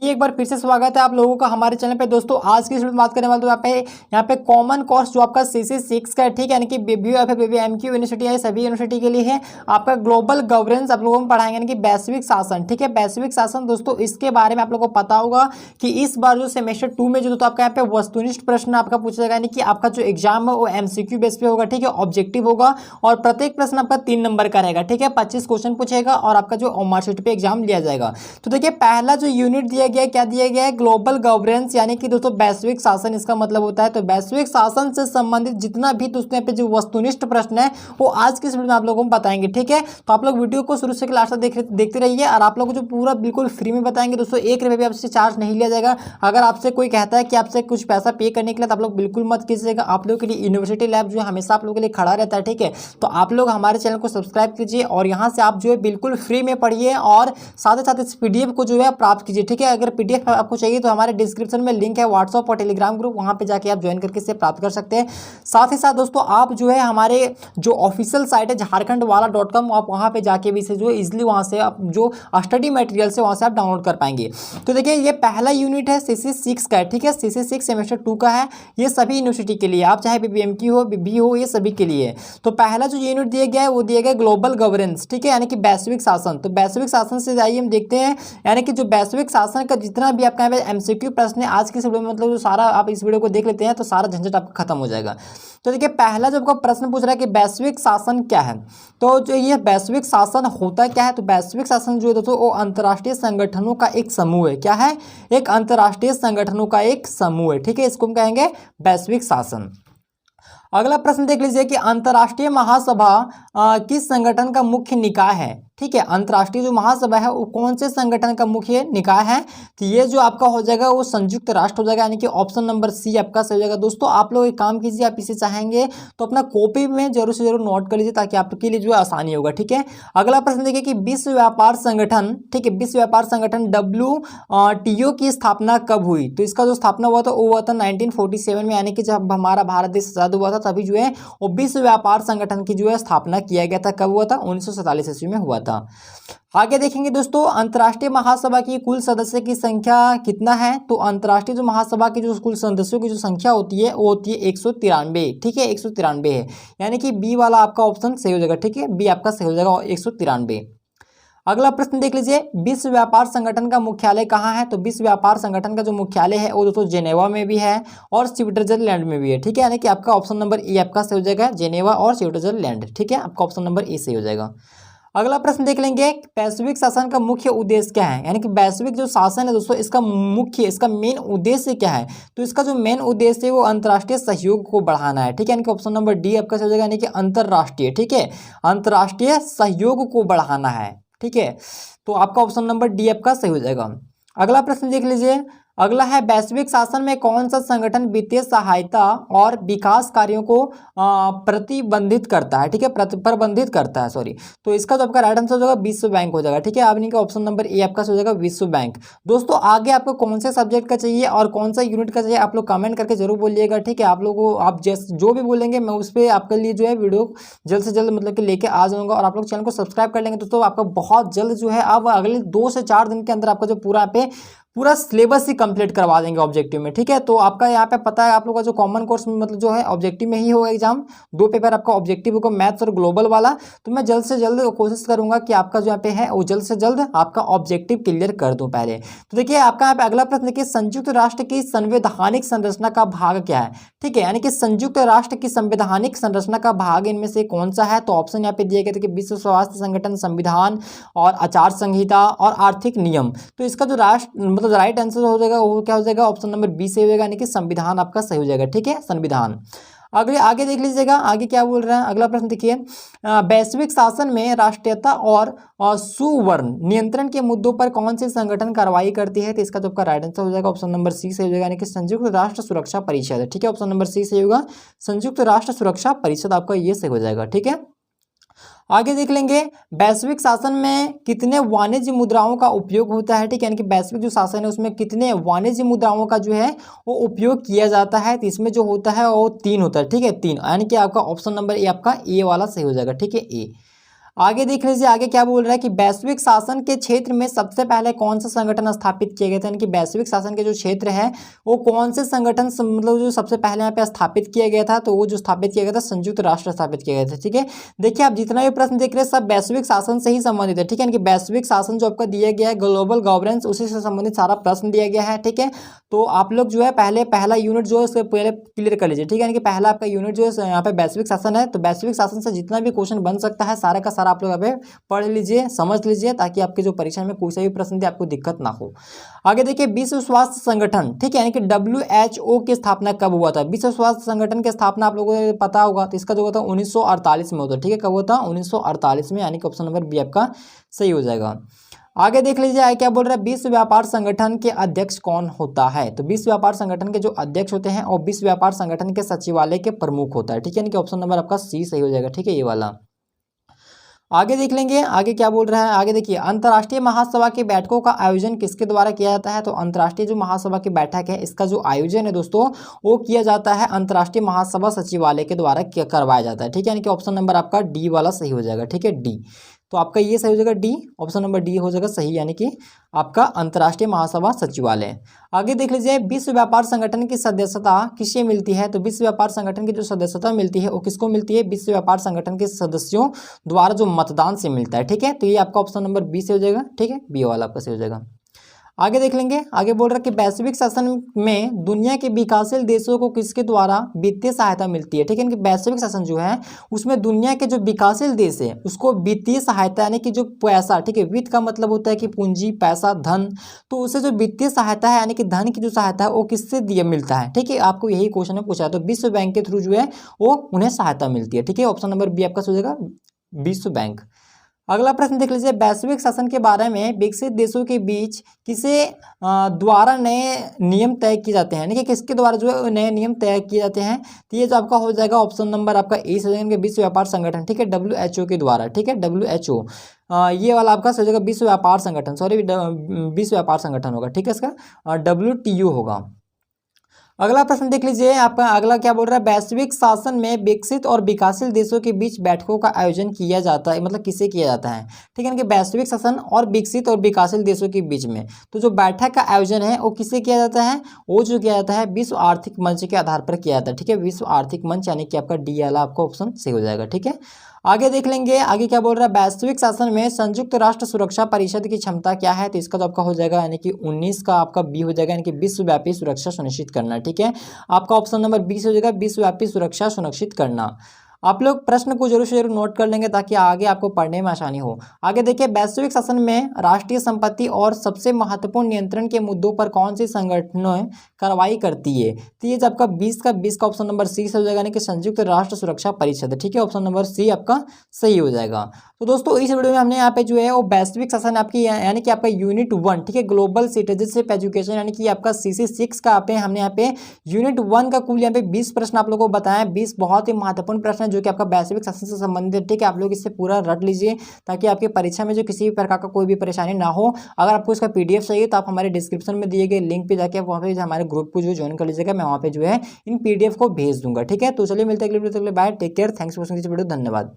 एक बार फिर से स्वागत है आप लोगों का हमारे चैनल पे। दोस्तों आज की इस वीडियो में बात करने वाले तो यहाँ पे कॉमन कोर्स जो आपका CC6 का है, ठीक है, यानी कि BBMQ यूनिवर्सिटी है, सभी यूनिवर्सिटी के लिए है। आपका ग्लोबल गवर्नेंस आप लोगों को पढ़ाएंगे, यानी कि वैश्विक शासन, ठीक है, वैश्विक शासन। दोस्तों इसके बारे में आप लोगों को पता होगा कि इस बार जो सेमेस्टर 2 में जो तो आपका यहाँ पे वस्तुनिष्ठ प्रश्न आपका पूछा जाएगा, यानी कि आपका जो एग्जाम है वो MCQ बेस पे होगा, ठीक है, ऑब्जेक्टिव होगा और प्रत्येक प्रश्न आपका 3 नंबर का रहेगा, ठीक है, 25 क्वेश्चन पूछेगा और आपका जो मार्कशीट पे एग्जाम लिया जाएगा। तो देखिए पहला जो यूनिट दिया गया क्या दिया गया है, ग्लोबल गवर्नेंस, यानी कि दोस्तों वैश्विक शासन इसका मतलब होता है। तो वैश्विक शासन से संबंधित जितना भी दोस्तों यहाँ पे जो वस्तुनिष्ठ प्रश्न है वो आज की इस वीडियो में आप लोगों को बताएंगे, ठीक है। तो आप लोग वीडियो को शुरू से लास्ट तक देखते रहिए और आप लोगों को जो पूरा बिल्कुल फ्री में बताएंगे दोस्तों, 1 रुपये भी आपसे चार्ज नहीं लिया जाएगा। अगर आपसे कोई कहता है कि आपसे कुछ पैसा पे करने के लिए, तो आप लोग बिल्कुल मत कीजिएगा। आप लोगों के लिए यूनिवर्सिटी लैब जो है हमेशा आप लोगों के लिए खड़ा रहता है, ठीक है। तो आप लोग हमारे चैनल को सब्सक्राइब कीजिए और यहाँ से आप जो है बिल्कुल फ्री में पढ़िए और साथ ही साथ इस PDF को जो है प्राप्त कीजिए, ठीक है। अगर PDF आपको चाहिए तो हमारे डिस्क्रिप्शन में लिंक है व्हाट्सएप और टेलीग्राम ग्रुप, वहाँ पे जाके आप ज्वाइन करके इसे प्राप्त कर सकते हैं। साथ ही साथ दोस्तों आप जो है हमारे जो ऑफिशियल साइट है झारखंडवाला.com, आप वहाँ पे जाके भी इसे जो इजिली वहाँ से आप जो स्टडी मटेरियल से वहाँ से आप डाउनलोड कर पाएंगे। तो देखिए ये पहला यूनिट है CC6 का है, ठीक है, CC6 सेमेस्टर 2 का है। ये सभी यूनिवर्सिटी के लिए, आप चाहे BBMQ हो BB हो, ये सभी के लिए। तो पहला जो यूनिट दिया गया है वो दिया गया ग्लोबल गवर्नेंस, ठीक है, यानी कि वैश्विक शासन। तो वैश्विक शासन से जाइए हम देखते हैं, यानी कि जो वैश्विक शासन का जितना भी आपका यहाँ पे MCQ प्रश्न है आज की इस वीडियो में, मतलब जो सारा आप इस वीडियो को देख लेते हैं तो सारा झंझट आपका खत्म हो जाएगा। तो देखिए पहला जो आपका प्रश्न पूछ रहा है कि वैश्विक शासन क्या है, तो जो ये वैश्विक शासन होता क्या है, तो वैश्विक शासन जो है दोस्तों वो अंतर्राष्ट्रीय संगठनों का एक समूह है। क्या है? एक अंतर्राष्ट्रीय संगठनों का एक समूह है, ठीक है, इसको हम कहेंगे वैश्विक शासन। अगला प्रश्न देख लीजिए कि अंतर्राष्ट्रीय महासभा किस संगठन का मुख्य निकाय है, ठीक है। अंतर्राष्ट्रीय जो महासभा है वो कौन से संगठन का मुख्य निकाय है, तो ये जो आपका हो जाएगा वो संयुक्त राष्ट्र हो जाएगा, यानी कि ऑप्शन नंबर C आपका सही हो जाएगा। दोस्तों आप लोग एक काम कीजिए, आप इसे चाहेंगे तो अपना कॉपी में जरूर से जरूर नोट कर लीजिए ताकि आपके लिए जो है आसानी होगा, ठीक है। अगला प्रश्न देखिए कि विश्व व्यापार संगठन, ठीक है, विश्व व्यापार संगठन WTO की स्थापना कब हुई, तो इसका जो स्थापना हुआ था वो हुआ था 1947 में, यानी कि जब हमारा भारत देश आजाद हुआ था तभी जो है वो विश्व व्यापार संगठन की जो है स्थापना किया गया था। कब हुआ था? 1947 ईस्वी में हुआ था। आगे देखेंगे दोस्तों अंतर्राष्ट्रीय महासभा की कुल सदस्य की संख्या कितना है, तो अंतर्राष्ट्रीय जो महासभा की जो कुल सदस्यों की जो संख्या होती है वो होती है 193, ठीक है, 193 है, यानी कि B वाला आपका ऑप्शन सही हो जाएगा, ठीक है, B आपका सही हो जाएगा 193। अगला प्रश्न देख लीजिए विश्व व्यापार संगठन का मुख्यालय कहाँ है, तो विश्व व्यापार संगठन का जो मुख्यालय है वो दोस्तों जेनेवा में भी है और स्विट्जरलैंड में भी है, ठीक है, यानी कि आपका ऑप्शन नंबर E आपका सही हो जाएगा, जेनेवा और स्विट्जरलैंड, ठीक है, आपका ऑप्शन नंबर E सही हो जाएगा। अगला प्रश्न देख लेंगे वैश्विक शासन का मुख्य उद्देश्य क्या है, यानी कि वैश्विक जो शासन है दोस्तों इसका मेन उद्देश्य क्या है, तो इसका जो मेन उद्देश्य है वो अंतर्राष्ट्रीय सहयोग को बढ़ाना है, ठीक है, यानी कि ऑप्शन नंबर D आपका सही हो जाएगा, यानी कि अंतर्राष्ट्रीय, ठीक है, अंतर्राष्ट्रीय सहयोग को बढ़ाना है, ठीक है, तो आपका ऑप्शन नंबर D आपका सही हो जाएगा। अगला प्रश्न देख लीजिए, अगला है वैश्विक शासन में कौन सा संगठन वित्तीय सहायता और विकास कार्यों को प्रतिबंधित करता है, ठीक है, प्रबंधित करता है, सॉरी, तो इसका जो आपका राइट आंसर हो जाएगा विश्व बैंक हो जाएगा, ठीक है, आप इनका ऑप्शन नंबर A आपका हो जाएगा विश्व बैंक। दोस्तों आगे आपको कौन से सब्जेक्ट का चाहिए और कौन सा यूनिट का चाहिए आप लोग कमेंट करके जरूर बोलिएगा, ठीक है, आप लोगों को आप जैसे जो भी बोलेंगे मैं उस पर आपके लिए जो है वीडियो जल्द से जल्द मतलब कि लेके आ जाऊँगा और आप लोग चैनल को सब्सक्राइब कर लेंगे दोस्तों, आपका बहुत जल्द जो है अब अगले 2 से 4 दिन के अंदर आपका जो पूरा सिलेबस ही कंप्लीट करवा देंगे ऑब्जेक्टिव में, ठीक है। तो आपका यहाँ पे पता है आप लोग का जो कॉमन कोर्स में मतलब जो है ऑब्जेक्टिव में ही होगा एग्जाम, 2 पेपर आपका ऑब्जेक्टिव होगा, मैथ्स और ग्लोबल वाला। तो मैं जल्द से जल्द कोशिश करूंगा कि आपका जो यहाँ पे है वो जल्द से जल्द आपका ऑब्जेक्टिव क्लियर कर दूं पहले। तो देखिए आपका यहाँ पे अगला प्रश्न देखिए संयुक्त राष्ट्र की संवैधानिक संरचना का भाग क्या है, ठीक है, यानी कि संयुक्त राष्ट्र की संवैधानिक संरचना का भाग इनमें से कौन सा है, तो ऑप्शन यहाँ पे दिए गए थे कि विश्व स्वास्थ्य संगठन, संविधान और आचार संहिता और आर्थिक नियम। तो इसका जो राष्ट्र मतलब राइट आंसर हो जाएगा वो क्या हो जाएगा, ऑप्शन नंबर B सही हो जाएगा, यानी कि संविधान आपका सही हो जाएगा, ठीक है, संविधान। आगे देख लीजिएगा आगे क्या बोल रहे हैं। अगला प्रश्न देखिए वैश्विक शासन में राष्ट्रीयता और सुवर्ण नियंत्रण के मुद्दों पर कौन से संगठन कार्रवाई करती है, तो इसका जो आपका राइट आंसर हो जाएगा ऑप्शन नंबर C सही हो जाएगा, यानी कि संयुक्त राष्ट्र सुरक्षा परिषद, ठीक है, ऑप्शन नंबर C सही होगा, संयुक्त राष्ट्र सुरक्षा परिषद आपका ये सही हो जाएगा, ठीक है। आगे देख लेंगे वैश्विक शासन में कितने वाणिज्य मुद्राओं का उपयोग होता है, ठीक है, यानी कि वैश्विक जो शासन है उसमें कितने वाणिज्य मुद्राओं का जो है वो उपयोग किया जाता है, तो इसमें जो होता है वो 3 होता है, ठीक है, 3, यानी कि आपका ऑप्शन नंबर A आपका A वाला सही हो जाएगा, ठीक है, A। आगे देख लीजिए, आगे क्या बोल रहा है कि वैश्विक शासन के क्षेत्र में सबसे पहले कौन सा संगठन स्थापित किए गए थे, यानी कि वैश्विक शासन के जो क्षेत्र है वो कौन से संगठन मतलब जो सबसे पहले यहाँ पे स्थापित किया गया था, तो वो जो स्थापित किया गया था संयुक्त राष्ट्र स्थापित किए गए थे। ठीक है, देखिए आप जितना भी प्रश्न देख रहे हैं सब वैश्विक शासन से ही संबंधित है। ठीक है, वैश्विक शासन जो आपका दिया गया है ग्लोबल गवर्नेंस उसी से संबंधित सारा प्रश्न दिया गया है। ठीक है, तो आप लोग जो है पहले पहला यूनिट जो है उसके पहले क्लियर कर लीजिए। ठीक है, यानी कि पहला आपका यूनिट जो है यहाँ पे वैश्विक शासन है, तो वैश्विक शासन से जितना भी क्वेश्चन बन सकता है सारा का सारा आप लोग यहाँ पे पढ़ लीजिए, समझ लीजिए, ताकि आपके जो परीक्षा में कोई सा भी प्रश्न दे आपको दिक्कत ना हो। आगे देखिए, विश्व स्वास्थ्य संगठन, ठीक है, यानी कि WHO की स्थापना कब हुआ था? विश्व स्वास्थ्य संगठन की स्थापना आप लोगों को पता होगा, तो इसका जो हुआ था 1948 में होता है। ठीक है, कब हुआ था? 1948 में, यानी कि ऑप्शन नंबर बी आपका सही हो जाएगा। आगे देख लीजिए, आगे क्या बोल रहा है, विश्व व्यापार संगठन के अध्यक्ष कौन होता है? तो विश्व व्यापार संगठन के जो अध्यक्ष होते हैं और विश्व व्यापार संगठन के सचिवालय के प्रमुख होता है। ठीक है, यानी कि ऑप्शन नंबर आपका सी सही हो जाएगा। ठीक है, ये वाला। आगे देख लेंगे, आगे क्या बोल रहा है, आगे देखिए, अंतर्राष्ट्रीय महासभा की बैठकों का आयोजन किसके द्वारा किया जाता है? तो अंतर्राष्ट्रीय जो महासभा की बैठक है इसका जो आयोजन है दोस्तों वो किया जाता है अंतर्राष्ट्रीय महासभा सचिवालय के द्वारा करवाया जाता है। ठीक है, यानी कि ऑप्शन नंबर आपका डी वाला सही हो जाएगा। ठीक है, डी, तो आपका ये सही हो जाएगा, डी, ऑप्शन नंबर डी हो जाएगा सही, यानी कि आपका अंतर्राष्ट्रीय महासभा सचिवालय। आगे देख लीजिए, विश्व व्यापार संगठन की सदस्यता किसे मिलती है? तो विश्व व्यापार संगठन की जो सदस्यता मिलती है वो किसको मिलती है? विश्व व्यापार संगठन के सदस्यों द्वारा जो मतदान से मिलता है। ठीक है, तो ये आपका ऑप्शन नंबर बी से हो जाएगा। ठीक है, बी वाला आपका सही हो जाएगा। आगे देख लेंगे, आगे बोल रहा है कि वैश्विक शासन में दुनिया के विकासशील देशों को किसके द्वारा वित्तीय सहायता मिलती है? ठीक है, कि वैश्विक शासन जो है उसमें दुनिया के जो विकासशील देश है उसको वित्तीय सहायता, यानी कि जो पैसा, ठीक है, वित्त का मतलब होता है कि पूंजी, पैसा, धन, तो उसे जो वित्तीय सहायता है यानी कि धन की जो सहायता है वो किससे दिया मिलता है? ठीक है, आपको यही क्वेश्चन में पूछा है, तो विश्व बैंक के थ्रू जो है वो उन्हें सहायता मिलती है। ठीक है, ऑप्शन नंबर बी आपका हो जाएगा, विश्व बैंक। अगला प्रश्न देख लीजिए, वैश्विक शासन के बारे में विकसित देशों के बीच किसे द्वारा नए नियम तय किए जाते हैं, यानी कि किसके द्वारा जो है नए नियम तय किए जाते हैं? तो ये जो आपका हो जाएगा ऑप्शन नंबर आपका ए से हो जाएगा, विश्व व्यापार संगठन। ठीक है, WHO के द्वारा। ठीक है, WHO, ये वाला आपका हो जाएगा विश्व व्यापार संगठन, सॉरी विश्व व्यापार संगठन होगा। ठीक है, इसका WTO होगा। अगला प्रश्न देख लीजिए, आपका अगला क्या बोल रहा है, वैश्विक शासन में विकसित और विकासशील देशों के बीच बैठकों का आयोजन किया जाता है, मतलब किसे किया जाता है? ठीक है, कि वैश्विक शासन और विकसित और विकासशील देशों के बीच में तो जो बैठक का आयोजन है वो किसे किया जाता है? वो जो किया जाता है विश्व आर्थिक मंच के आधार पर किया जाता है। ठीक है, विश्व आर्थिक मंच, यानी कि आपका डी वाला आपका ऑप्शन सही हो जाएगा। ठीक है, आगे देख लेंगे, आगे क्या बोल रहा है, वैश्विक शासन में संयुक्त राष्ट्र सुरक्षा परिषद की क्षमता क्या है? तो इसका तो आपका हो जाएगा, यानी कि 19 का आपका बी हो जाएगा, यानी कि विश्वव्यापी सुरक्षा सुनिश्चित करना। ठीक है, आपका ऑप्शन नंबर बी से हो जाएगा, विश्वव्यापी सुरक्षा सुनिश्चित करना। आप लोग प्रश्न को जरूर से जरूर नोट कर लेंगे ताकि आगे आपको पढ़ने में आसानी हो। आगे देखिए, वैश्विक शासन में राष्ट्रीय संपत्ति और सबसे महत्वपूर्ण नियंत्रण के मुद्दों पर कौन सी संगठनों कार्रवाई करती है? तो ये आपका 20 का ऑप्शन नंबर सी से हो जाएगा, यानी कि संयुक्त राष्ट्र सुरक्षा परिषद। ठीक है, ऑप्शन नंबर सी आपका सही हो जाएगा। तो दोस्तों इस वीडियो में हमने यहाँ पे जो है वो वैश्विक शासन आपकी यानी कि आपका यूनिट 1, ठीक है, ग्लोबल सिटीजनशिप एजुकेशन, यानी कि आपका CC6 का हमने यहाँ पे यूनिट 1 का कुल यहाँ पे 20 प्रश्न आप लोगों को बताया। 20 बहुत ही महत्वपूर्ण प्रश्न है जो कि आपका वैश्विक शासन से संबंधित है। ठीक है, आप लोग इससे पूरा रट लीजिए ताकि आपकी परीक्षा में जो किसी भी प्रकार का कोई भी परेशानी ना हो। अगर आपको इसका PDF चाहिए तो आप हमारे डिस्क्रिप्शन में दिए गए लिंक पे जाके वहाँ पे हमारे ग्रुप को जो ज्वाइन कर लीजिएगा, मैं वहाँ पे जो है इन PDF को भेज दूंगा। ठीक है, तो चलिए मिलते हैं अगले video, bye, take care, thanks for watching this video, धन्यवाद।